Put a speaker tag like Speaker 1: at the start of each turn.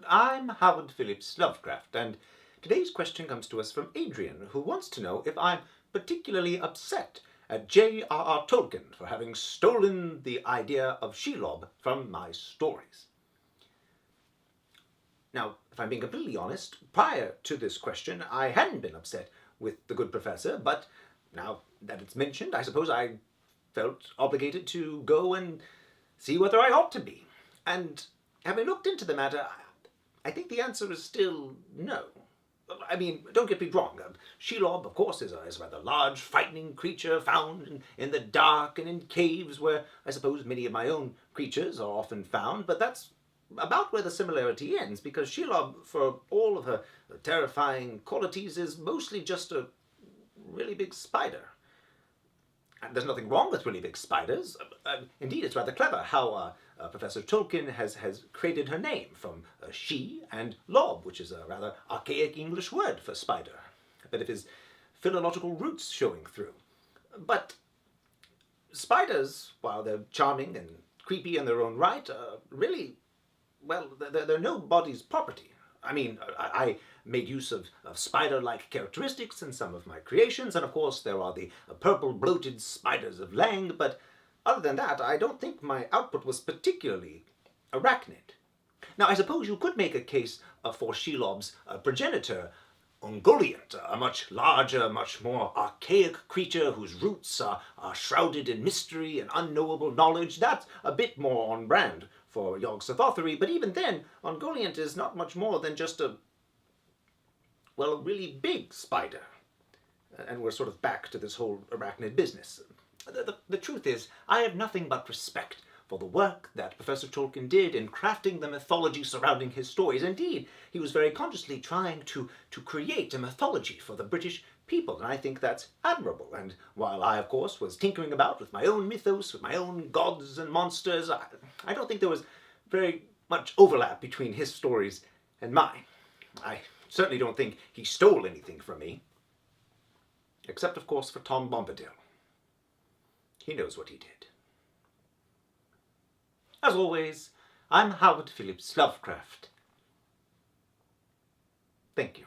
Speaker 1: I'm Howard Phillips Lovecraft, and today's question comes to us from Adrian, who wants to know if I'm particularly upset at J.R.R. Tolkien for having stolen the idea of Shelob from my stories. Now, if I'm being completely honest, prior to this question, I hadn't been upset with the good professor, but now that it's mentioned, I suppose I felt obligated to go and see whether I ought to be. And having looked into the matter, I think the answer is still no. I mean, don't get me wrong. Shelob, of course, is a rather large, frightening creature found in the dark and in caves where I suppose many of my own creatures are often found, but that's about where the similarity ends, because Shelob, for all of her terrifying qualities, is mostly just a really big spider. And there's nothing wrong with really big spiders. Indeed, it's rather clever how Professor Tolkien has created her name from she and lob, which is a rather archaic English word for spider. A bit of his philological roots showing through. But spiders, while they're charming and creepy in their own right, really, well, they're nobody's property. I mean, I made use of spider-like characteristics in some of my creations, and of course there are the purple bloated spiders of Lang, but other than that, I don't think my output was particularly arachnid. Now, I suppose you could make a case for Shelob's progenitor, Ungoliant, a much larger, much more archaic creature whose roots are shrouded in mystery and unknowable knowledge. That's a bit more on brand for Yog-Sothothery, but even then, Ungoliant is not much more than just a really big spider. And we're sort of back to this whole arachnid business. The truth is, I have nothing but respect for the work that Professor Tolkien did in crafting the mythology surrounding his stories. Indeed, he was very consciously trying to create a mythology for the British people, and I think that's admirable. And while I, of course, was tinkering about with my own mythos, with my own gods and monsters, I don't think there was very much overlap between his stories and mine. I certainly don't think he stole anything from me. Except, of course, for Tom Bombadil. He knows what he did. As always, I'm Howard Phillips Lovecraft. Thank you.